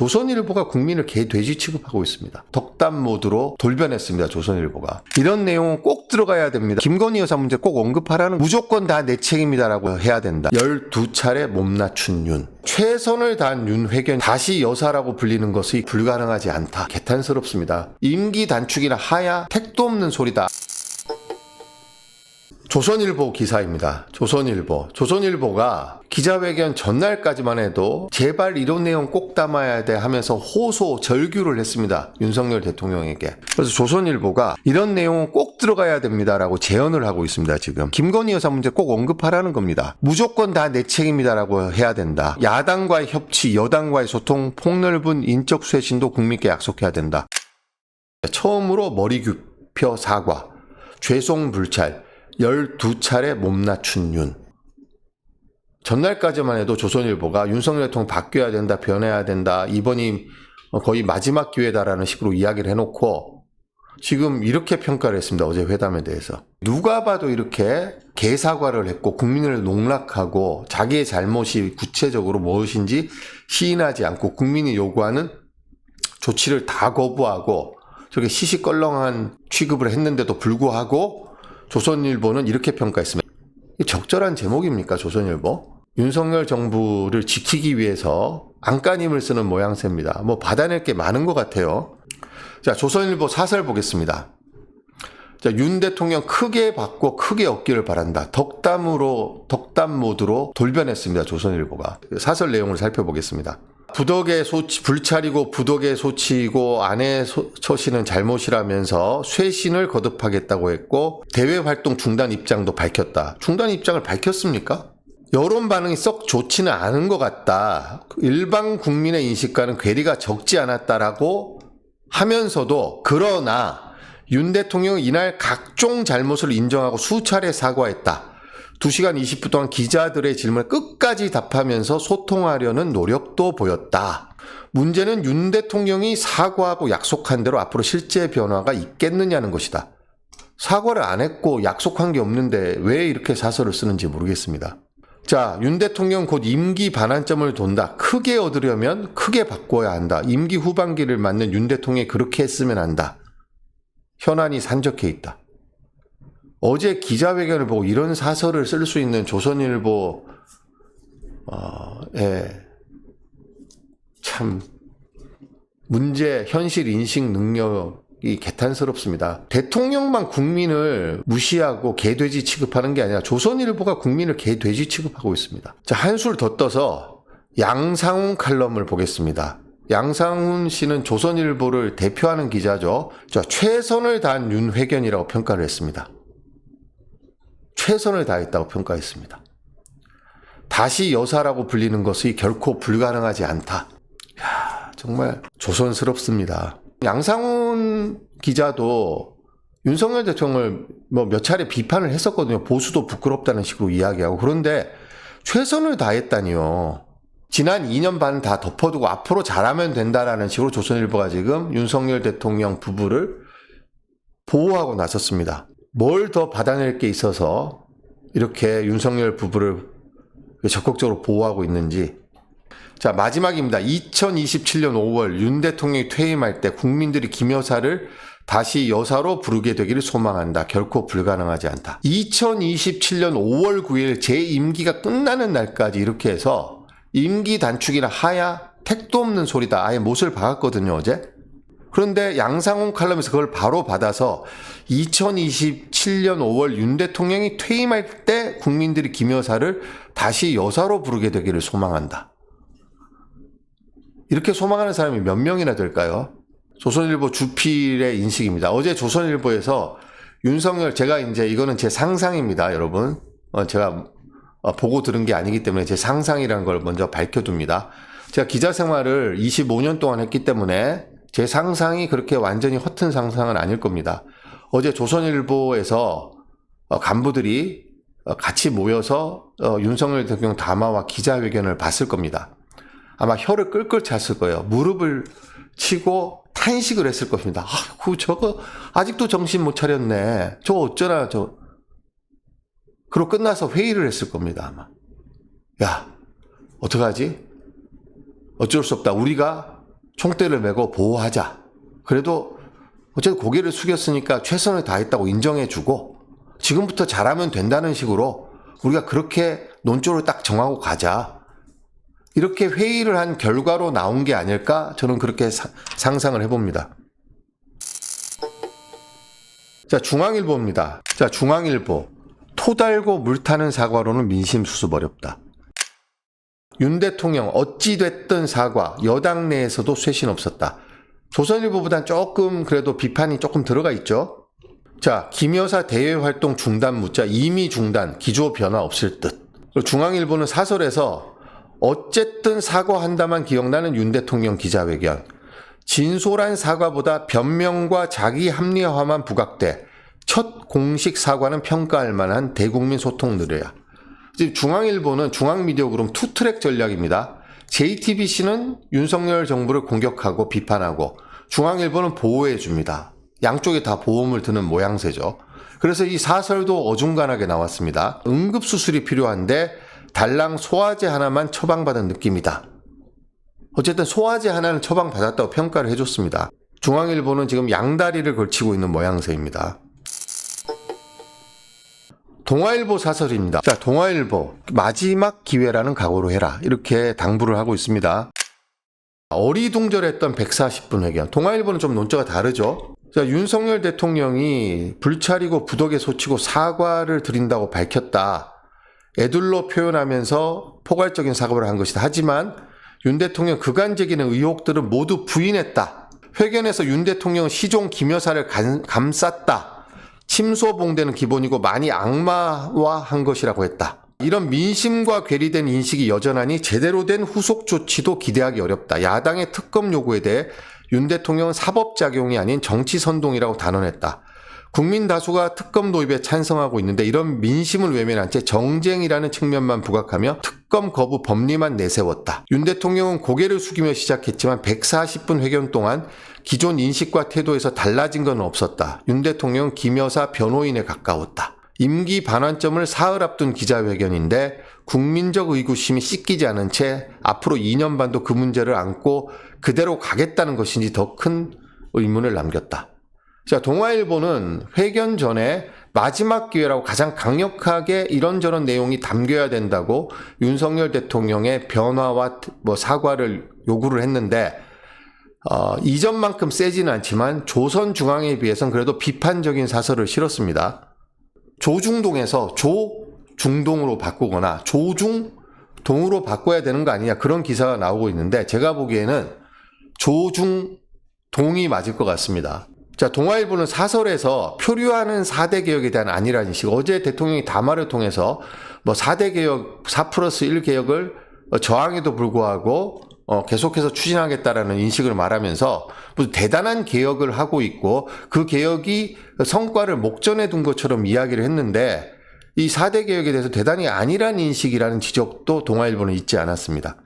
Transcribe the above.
조선일보가 국민을 개돼지 취급하고 있습니다. 덕담 모드로 돌변했습니다. 조선일보가. 이런 내용은 꼭 들어가야 됩니다. 김건희 여사 문제 꼭 언급하라는, 무조건 다 내 책임이다라고 해야 된다. 12차례 못 낮춘 윤. 최선을 다한 윤 회견 다시 여사라고 불리는 것이 불가능하지 않다. 개탄스럽습니다. 임기 단축이나 하야 택도 없는 소리다. 조선일보 기사입니다. 조선일보가 기자회견 전날까지만 해도 제발 이런 내용 꼭 담아야 돼 하면서 호소, 절규를 했습니다. 윤석열 대통령에게. 그래서 조선일보가 이런 내용은 꼭 들어가야 됩니다라고 제언을 하고 있습니다. 지금 김건희 여사 문제 꼭 언급하라는 겁니다. 무조건 다 내 책임이다라고 해야 된다. 야당과의 협치, 여당과의 소통, 폭넓은 인적 쇄신도 국민께 약속해야 된다. 처음으로 머리 굽혀 사과, 죄송 불찰, 12차례 몸 낮춘 윤. 전날까지만 해도 조선일보가 윤석열 대통령 바뀌어야 된다, 변해야 된다, 이번이 거의 마지막 기회다라는 식으로 이야기를 해놓고 지금 이렇게 평가를 했습니다. 어제 회담에 대해서. 누가 봐도 이렇게 개사과를 했고 국민을 농락하고 자기의 잘못이 구체적으로 무엇인지 시인하지 않고 국민이 요구하는 조치를 다 거부하고 저렇게 시시껄렁한 취급을 했는데도 불구하고 조선일보는 이렇게 평가했습니다. 적절한 제목입니까, 조선일보? 윤석열 정부를 지키기 위해서 안간힘을 쓰는 모양새입니다. 뭐 받아낼 게 많은 것 같아요. 자, 조선일보 사설 보겠습니다. 자, 윤 대통령 크게 받고 크게 얻기를 바란다. 덕담 모드로 돌변했습니다. 조선일보가. 사설 내용을 살펴보겠습니다. 부덕의 소치, 불찰이고 부덕의 소치이고 아내 처신은 잘못이라면서 쇄신을 거듭하겠다고 했고 대외 활동 중단 입장도 밝혔다. 중단 입장을 밝혔습니까? 여론 반응이 썩 좋지는 않은 것 같다. 일반 국민의 인식과는 괴리가 적지 않았다라고 하면서도 그러나 윤 대통령은 이날 각종 잘못을 인정하고 수차례 사과했다. 2시간 20분 동안 기자들의 질문에 끝까지 답하면서 소통하려는 노력도 보였다. 문제는 윤 대통령이 사과하고 약속한 대로 앞으로 실제 변화가 있겠느냐는 것이다. 사과를 안 했고 약속한 게 없는데 왜 이렇게 사설을 쓰는지 모르겠습니다. 자, 윤 대통령 곧 임기 반환점을 돈다. 크게 얻으려면 크게 바꿔야 한다. 임기 후반기를 맞는 윤 대통령이 그렇게 했으면 한다. 현안이 산적해 있다. 어제 기자회견을 보고 이런 사설을 쓸 수 있는 조선일보 참 문제 현실 인식 능력이 개탄스럽습니다. 대통령만 국민을 무시하고 개돼지 취급하는 게 아니라 조선일보가 국민을 개돼지 취급하고 있습니다. 자, 한술 더 떠서 양상훈 칼럼을 보겠습니다. 양상훈 씨는 조선일보를 대표하는 기자죠. 자, 최선을 다한 윤 회견이라고 평가를 했습니다. 최선을 다했다고 평가했습니다. 다시 여사라고 불리는 것이 결코 불가능하지 않다. 이야, 정말 조선스럽습니다. 양상훈 기자도 윤석열 대통령을 몇 차례 비판을 했었거든요. 보수도 부끄럽다는 식으로 이야기하고. 그런데 최선을 다했다니요. 지난 2년 반 다 덮어두고 앞으로 잘하면 된다라는 식으로 조선일보가 지금 윤석열 대통령 부부를 보호하고 나섰습니다. 뭘 더 받아낼 게 있어서 이렇게 윤석열 부부를 적극적으로 보호하고 있는지. 자, 마지막입니다. 2027년 5월 윤 대통령이 퇴임할 때 국민들이 김 여사를 다시 여사로 부르게 되기를 소망한다. 결코 불가능하지 않다. 2027년 5월 9일 제 임기가 끝나는 날까지 이렇게 해서 임기 단축이나 하야 택도 없는 소리다. 아예 못을 박았거든요, 어제. 그런데 양상훈 칼럼에서 그걸 바로 받아서 2027년 5월 윤 대통령이 퇴임할 때 국민들이 김 여사를 다시 여사로 부르게 되기를 소망한다. 이렇게 소망하는 사람이 몇 명이나 될까요? 조선일보 주필의 인식입니다. 어제 조선일보에서 윤석열, 제가 이제 이거는 제 상상입니다, 여러분. 제가 보고 들은 게 아니기 때문에 제 상상이라는 걸 먼저 밝혀둡니다. 제가 기자 생활을 25년 동안 했기 때문에 제 상상이 그렇게 완전히 허튼 상상은 아닐 겁니다. 어제 조선일보에서 간부들이 같이 모여서 윤석열 대통령 담화와 기자회견을 봤을 겁니다. 아마 혀를 끌끌 찼을 거예요. 무릎을 치고 탄식을 했을 겁니다. 저거 아직도 정신 못 차렸네. 저거 어쩌나 그러고 끝나서 회의를 했을 겁니다, 아마. 야, 어떡하지? 어쩔 수 없다. 우리가 총대를 메고 보호하자. 그래도 어쨌든 고개를 숙였으니까 최선을 다했다고 인정해주고 지금부터 잘하면 된다는 식으로 우리가 그렇게 논조를 딱 정하고 가자. 이렇게 회의를 한 결과로 나온 게 아닐까? 저는 그렇게 상상을 해봅니다. 자, 중앙일보입니다. 자, 중앙일보. 토 달고 물 타는 사과로는 민심 수습 어렵다. 윤 대통령 어찌됐든 사과, 여당 내에서도 쇄신 없었다. 조선일보보단 조금 그래도 비판이 조금 들어가 있죠. 자, 김 여사 대외 활동 중단 묻자 이미 중단, 기조 변화 없을 듯. 중앙일보는 사설에서 어쨌든 사과한다만 기억나는 윤 대통령 기자회견. 진솔한 사과보다 변명과 자기 합리화만 부각돼 첫 공식 사과는 평가할 만한 대국민 소통 느려야. 중앙일보는 중앙미디어그룹 투트랙 전략입니다. JTBC는 윤석열 정부를 공격하고 비판하고 중앙일보는 보호해줍니다. 양쪽에 다 보험을 드는 모양새죠. 그래서 이 사설도 어중간하게 나왔습니다. 응급수술이 필요한데 달랑 소화제 하나만 처방받은 느낌이다. 어쨌든 소화제 하나는 처방받았다고 평가를 해줬습니다. 중앙일보는 지금 양다리를 걸치고 있는 모양새입니다. 동아일보 사설입니다. 자, 동아일보 마지막 기회라는 각오로 해라. 이렇게 당부를 하고 있습니다. 어리둥절했던 140분 회견. 동아일보는 좀 논조가 다르죠. 자, 윤석열 대통령이 불차리고 부덕에 소치고 사과를 드린다고 밝혔다. 애둘러 표현하면서 포괄적인 사과를 한 것이다. 하지만 윤 대통령 그간 제기는 의혹들은 모두 부인했다. 회견에서 윤 대통령은 시종 김 여사를 감쌌다. 침소봉대는 기본이고 많이 악마화한 것이라고 했다. 이런 민심과 괴리된 인식이 여전하니 제대로 된 후속 조치도 기대하기 어렵다. 야당의 특검 요구에 대해 윤 대통령은 사법작용이 아닌 정치선동이라고 단언했다. 국민 다수가 특검 도입에 찬성하고 있는데 이런 민심을 외면한 채 정쟁이라는 측면만 부각하며 특검 거부 법리만 내세웠다. 윤 대통령은 고개를 숙이며 시작했지만 140분 회견 동안 기존 인식과 태도에서 달라진 건 없었다. 윤 대통령은 김 여사 변호인에 가까웠다. 임기 반환점을 사흘 앞둔 기자회견인데 국민적 의구심이 씻기지 않은 채 앞으로 2년 반도 그 문제를 안고 그대로 가겠다는 것인지 더 큰 의문을 남겼다. 자, 동아일보는 회견 전에 마지막 기회라고 가장 강력하게 이런저런 내용이 담겨야 된다고 윤석열 대통령의 변화와 사과를 요구를 했는데 이전만큼 세지는 않지만 조선중앙에 비해서는 그래도 비판적인 사설을 실었습니다. 조중동에서 조중동으로 바꾸거나 조중동으로 바꿔야 되는 거 아니냐 그런 기사가 나오고 있는데 제가 보기에는 조중동이 맞을 것 같습니다. 자, 동아일보는 사설에서 표류하는 4대 개혁에 대한 안이라는 인식. 어제 대통령이 담화를 통해서 4대 개혁, 4+1 개혁을 저항에도 불구하고 계속해서 추진하겠다라는 인식을 말하면서 무슨 대단한 개혁을 하고 있고 그 개혁이 성과를 목전에 둔 것처럼 이야기를 했는데 이 4대 개혁에 대해서 대단히 아니란 인식이라는 지적도 동아일보는 잊지 않았습니다.